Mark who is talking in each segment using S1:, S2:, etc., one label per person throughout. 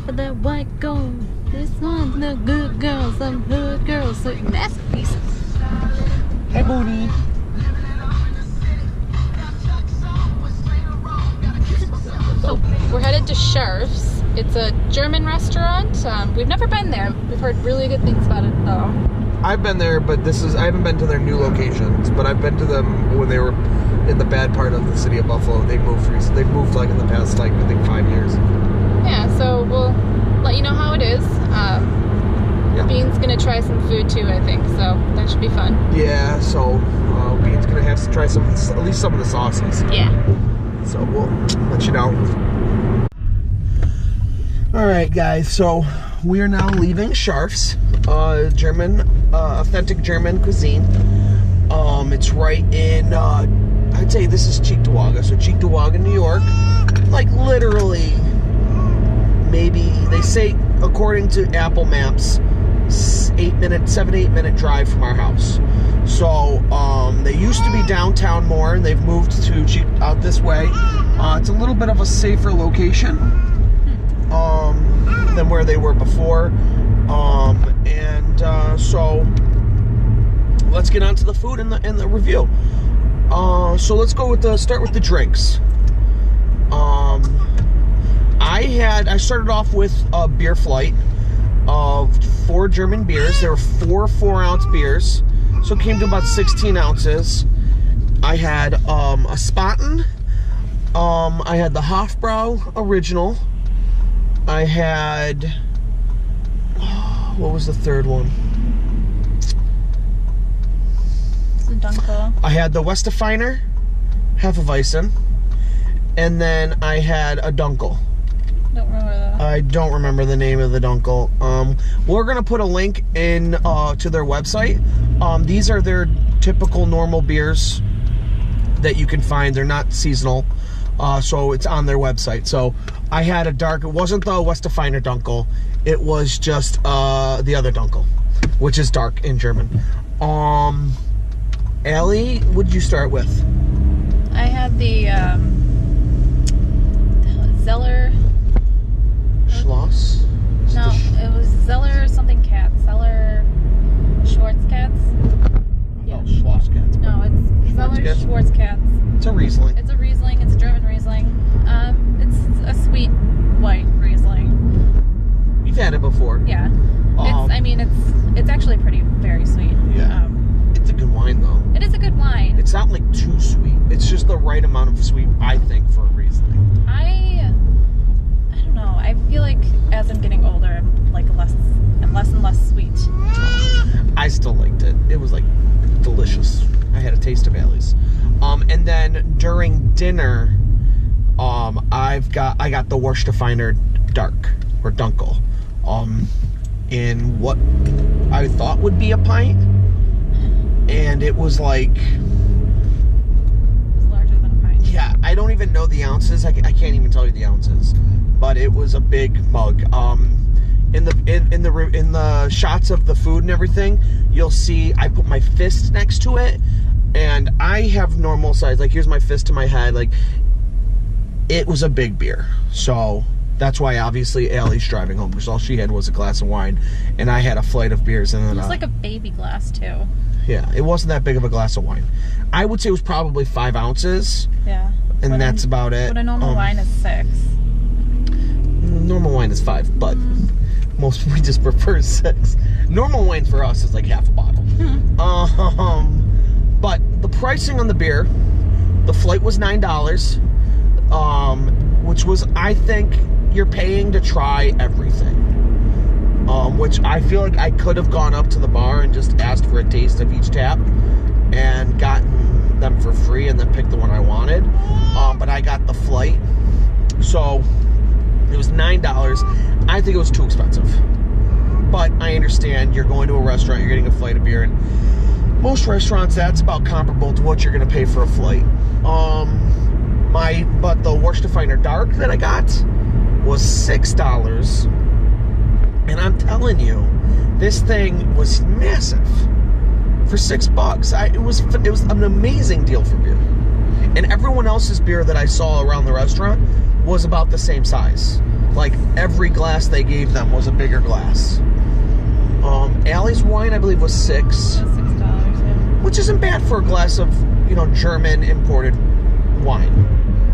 S1: for that white gold. This one's no good girl, some hood girls, so masterpieces.
S2: Hey, booty.
S1: So we're headed to Scharf's. It's a German restaurant. We've never been there. We've heard really good things about it though.
S2: I've been there, but I haven't been to their new locations, but I've been to them when they were in the bad part of the city of Buffalo. They've moved like in the past, like, I think 5 years.
S1: Yeah, so we'll let you know how it is.
S2: Yeah.
S1: Bean's gonna try some food too, I think, so that should be fun.
S2: Yeah, so Bean's gonna have to try at least some of the sauces.
S1: Yeah.
S2: So we'll let you know. All right, guys. So we are now leaving Scharf's, authentic German cuisine. It's right in. I'd say this is Cheektowaga. So Cheektowaga, New York. Like literally, maybe they say according to Apple Maps, 7 to 8 minute drive from our house. So they used to be downtown more, and they've moved to out this way. It's a little bit of a safer location than where they were before. So let's get on to the food and the review. So let's go start with the drinks. I started off with a beer flight of 4 German beers. There were 4 4-ounce beers, so it came to about 16 ounces. I had a Spaten. I had the Hofbrau original. I had, what was the third one?
S1: It's a Dunkel.
S2: I had the Westfeiner Hefeweizen, and then I had a Dunkel.
S1: Don't remember that.
S2: I don't remember the name of the Dunkel. We're gonna put a link in to their website. These are their typical normal beers that you can find. They're not seasonal, so it's on their website. So I had a dark. It wasn't the Westfeiner Dunkel. It was just the other Dunkel, which is dark in German. Allie, what did you start with?
S1: I had the Zeller.
S2: Schloss?
S1: No, it was Zeller something cat. Zeller Schwarzkatz.
S2: Yeah. Oh, Schloss-Katz.
S1: No, it's Zeller Schwarzkatz.
S2: It's a Riesling.
S1: It's a Riesling. It's a German Riesling. It's a sweet white Riesling.
S2: You've had it before.
S1: Yeah. It's actually very sweet.
S2: Yeah. It's a good wine though.
S1: It is a good wine.
S2: It's not like too sweet. It's just the right amount of sweet, I think, for a Riesling.
S1: I don't know. I feel like as I'm getting older, I'm like less and less sweet.
S2: I still liked it. It was like delicious. I had a taste of Allie's. And then during dinner, I got the Wurstfeiner Dark or Dunkel, in what I thought would be a pint, and it was like,
S1: It's larger than a pint.
S2: yeah, I don't even know the ounces. I can't even tell you the ounces, but it was a big mug. In the shots of the food and everything, you'll see I put my fist next to it, and I have normal size. Like, here's my fist to my head. Like, it was a big beer, so that's why obviously Allie's driving home, because all she had was a glass of wine, and I had a flight of beers. And then
S1: It's like a baby glass too.
S2: yeah, it wasn't that big of a glass of wine. I would say it was probably 5 ounces.
S1: Yeah.
S2: And that's about it.
S1: But a normal wine is 6.
S2: Normal wine is 5, but we just prefer 6. Normal wine for us is like half a bottle. But the pricing on the beer, the flight was $9, which was, I think, you're paying to try everything. Which I feel like I could have gone up to the bar and just asked for a taste of each tap and gotten them for free and then picked the one I wanted. But I got the flight, so it was $9. I think it was too expensive. But I understand, you're going to a restaurant, you're getting a flight of beer, and most restaurants, that's about comparable to what you're going to pay for a flight. But the Wurstfeiner Dark that I got was $6. And I'm telling you, this thing was massive for $6. It was an amazing deal for beer. And everyone else's beer that I saw around the restaurant was about the same size. like every glass they gave them was a bigger glass. Allie's wine, I believe, was $6.
S1: It was $6, yeah.
S2: Which isn't bad for a glass of, you know, German imported wine.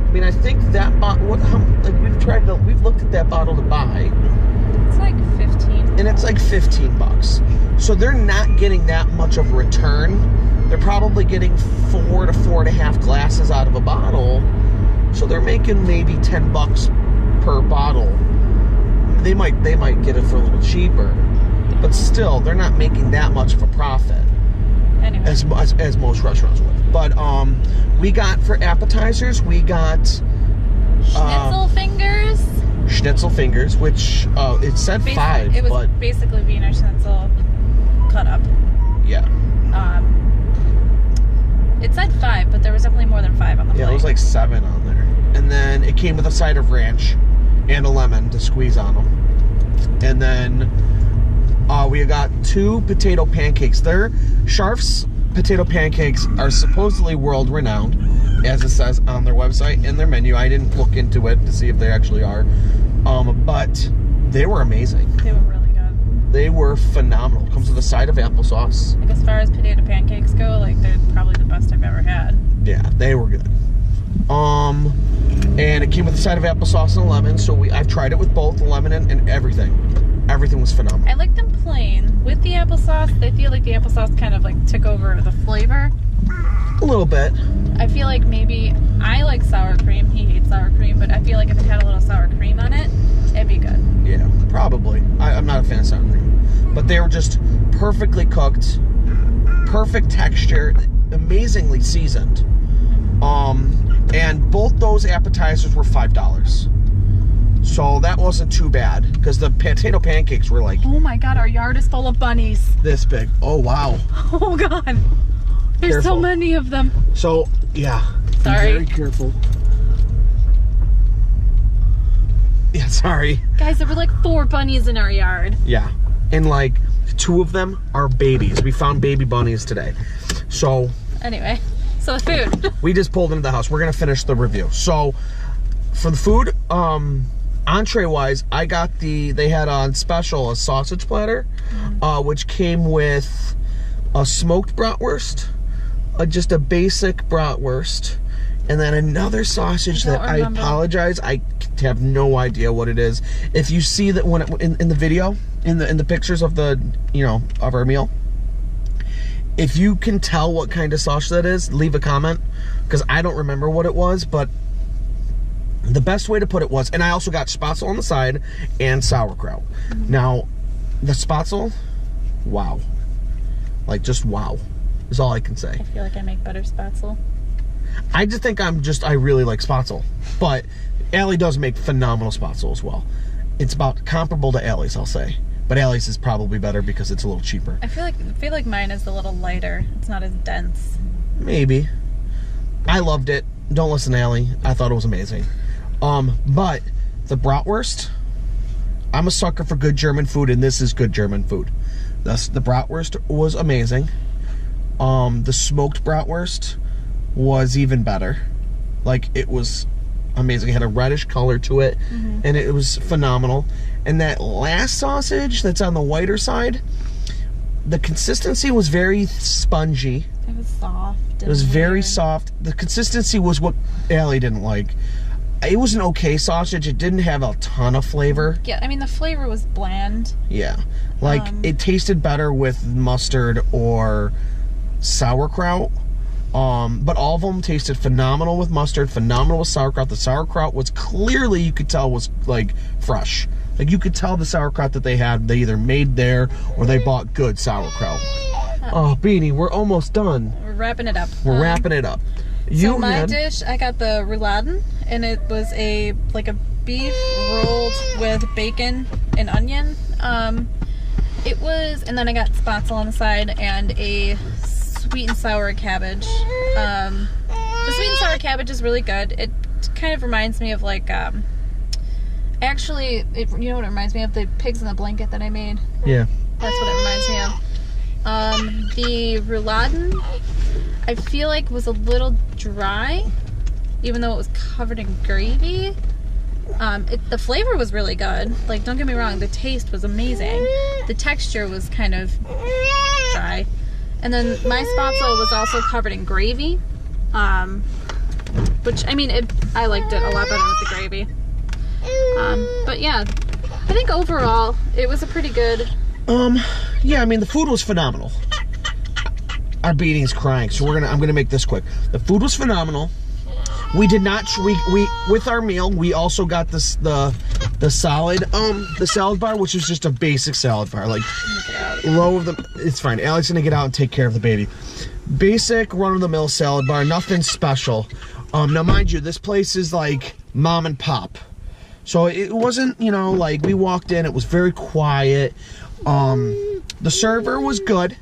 S2: I mean, I think that bottle, we've looked at that bottle to buy.
S1: It's like 15.
S2: And it's like $15. So they're not getting that much of a return. They're probably getting 4 to 4.5 glasses out of a bottle. So they're making maybe $10 per bottle. They might get it for a little cheaper. But still, they're not making that much of a profit.
S1: Anyway.
S2: As most restaurants would. But we got, for appetizers, we got
S1: Schnitzel fingers.
S2: Schnitzel fingers, which it said 5,
S1: it was
S2: but
S1: basically Wiener Schnitzel cut up.
S2: yeah.
S1: It said 5, but there was definitely more than 5 on the plate.
S2: Yeah, it was like 7 on there. And then it came with a side of ranch and a lemon to squeeze on them. And then we got 2 potato pancakes. Scharf's potato pancakes are supposedly world renowned, as it says on their website and their menu. I didn't look into it to see if they actually are. But they were amazing.
S1: They were really good.
S2: They were phenomenal. Comes with a side of applesauce.
S1: Like, as far as potato pancakes go, like, they're probably the best I've ever had.
S2: Yeah, they were good. And it came with a side of applesauce and a lemon, so I've tried it with both the lemon and everything. Everything was phenomenal.
S1: I like them plain. With the applesauce, I feel like the applesauce kind of like took over the flavor.
S2: A little bit.
S1: I feel like maybe I like sour cream. He hates sour cream, but I feel like if it had a little sour cream on it, it'd be good.
S2: Yeah, probably. I'm not a fan of sour cream. But they were just perfectly cooked, perfect texture, amazingly seasoned. And both those appetizers were $5. So that wasn't too bad, because the potato pancakes were like...
S1: Oh my god, our yard is full of bunnies.
S2: This big. Oh, wow.
S1: Oh god. There's
S2: Careful.
S1: so many of them.
S2: So, yeah.
S1: Sorry.
S2: Be very careful. Yeah, sorry.
S1: Guys, there were like 4 bunnies in our yard.
S2: Yeah. And like 2 of them are babies. We found baby bunnies today. So...
S1: Anyway, so the food.
S2: We just pulled into the house. We're going to finish the review. So, for the food, entree-wise, I got they had on special a sausage platter, which came with a smoked bratwurst, just a basic bratwurst, and then another sausage that I apologize, I have no idea what it is. If you see that when in the video, in the pictures of the, you know, of our meal, if you can tell what kind of sausage that is, leave a comment, because I don't remember what it was, but the best way to put it was, and I also got spatzel on the side and sauerkraut. Now, the spatzel, wow. Like, just wow is all I can say.
S1: I feel like I make better spatzel.
S2: I just think I really like spatzel. But Allie does make phenomenal spatzel as well. It's about comparable to Allie's, I'll say. But Allie's is probably better because it's a little cheaper.
S1: I feel like mine is a little lighter. It's not as dense.
S2: Maybe. I loved it. Don't listen to Allie. I thought it was amazing. But the bratwurst, I'm a sucker for good German food, and this is good German food. The bratwurst was amazing. The smoked bratwurst was even better. Like, it was amazing. It had a reddish color to it, and it was phenomenal. And that last sausage that's on the whiter side, the consistency was very spongy.
S1: It was soft.
S2: It was very soft. The consistency was what Allie didn't like. It was an okay sausage. It didn't have a ton of flavor.
S1: Yeah, I mean, the flavor was bland.
S2: Yeah. Like, it tasted better with mustard or sauerkraut. But all of them tasted phenomenal with mustard, phenomenal with sauerkraut. The sauerkraut was clearly, you could tell, was, like, fresh. Like, you could tell the sauerkraut that they had, they either made there or they bought good sauerkraut. Oh, Beanie, we're almost done.
S1: We're wrapping it up.
S2: We're wrapping it up.
S1: So my dish, I got the rouladen, and it was like a beef rolled with bacon and onion. It was, and then I got spatzel on the side and a sweet and sour cabbage. The sweet and sour cabbage is really good. It kind of reminds me of like, actually, you know what it reminds me of? The pigs in the blanket that I made.
S2: Yeah.
S1: That's what it reminds me of. The rouladen, I feel like was a little dry, even though it was covered in gravy. The flavor was really good. Like, don't get me wrong, the taste was amazing. The texture was kind of dry. And then my spatzel was also covered in gravy, which, I mean, I liked it a lot better with the gravy. But yeah, I think overall it was a pretty good.
S2: Yeah, I mean, the food was phenomenal. Our beating's crying, so I'm gonna make this quick. The food was phenomenal. We did not. We with our meal, we also got the salad bar, which was just a basic salad bar, like low of the. It's fine. Alex gonna get out and take care of the baby. Basic run-of-the-mill salad bar, nothing special. Now, mind you, this place is like mom and pop, so it wasn't, you know, like we walked in, it was very quiet. The server was good.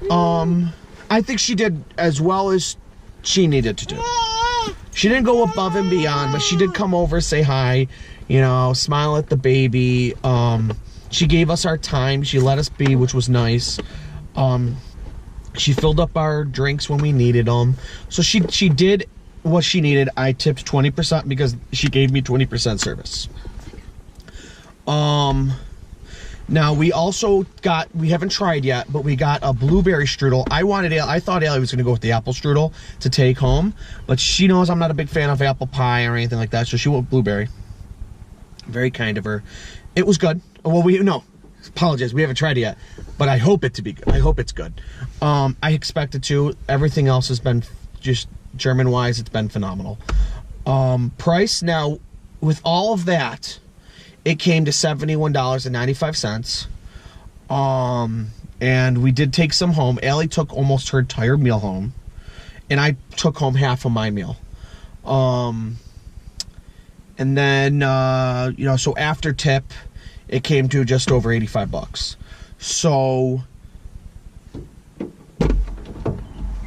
S2: I think she did as well as she needed to do. She didn't go above and beyond, but she did come over, say hi, you know, smile at the baby. She gave us our time. She let us be, which was nice. She filled up our drinks when we needed them. So she did what she needed. I tipped 20% because she gave me 20% service. Now we also got, we haven't tried yet, but we got a blueberry strudel. I thought Allie was gonna go with the apple strudel to take home, but she knows I'm not a big fan of apple pie or anything like that, so she went with blueberry. Very kind of her. It was good. Well, apologize, we haven't tried it yet, but I hope it to be good. I hope it's good. I expect it to. Everything else has been just German-wise, it's been phenomenal. Price, now, with all of that, it came to $71.95. And we did take some home. Allie took almost her entire meal home, and I took home half of my meal. And then, you know, so after tip, it came to just over $85. So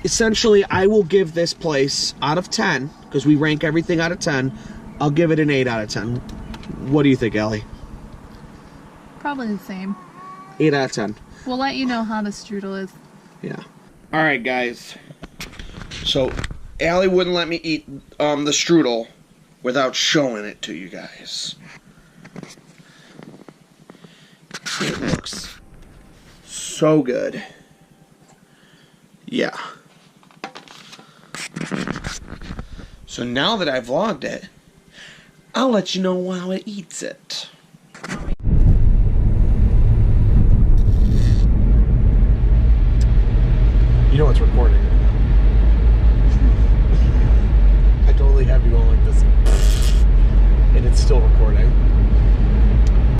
S2: essentially, I will give this place out of 10, because we rank everything out of 10. I'll give it an 8 out of 10. What do you think, Allie?
S1: Probably the same.
S2: 8 out of 10.
S1: We'll let you know how the strudel is.
S2: Yeah. All right, guys. So, Allie wouldn't let me eat the strudel without showing it to you guys. It looks so good. Yeah. So now that I've vlogged it, I'll let you know how it eats it. You know it's recording right now. I totally have you going like this. And it's still recording.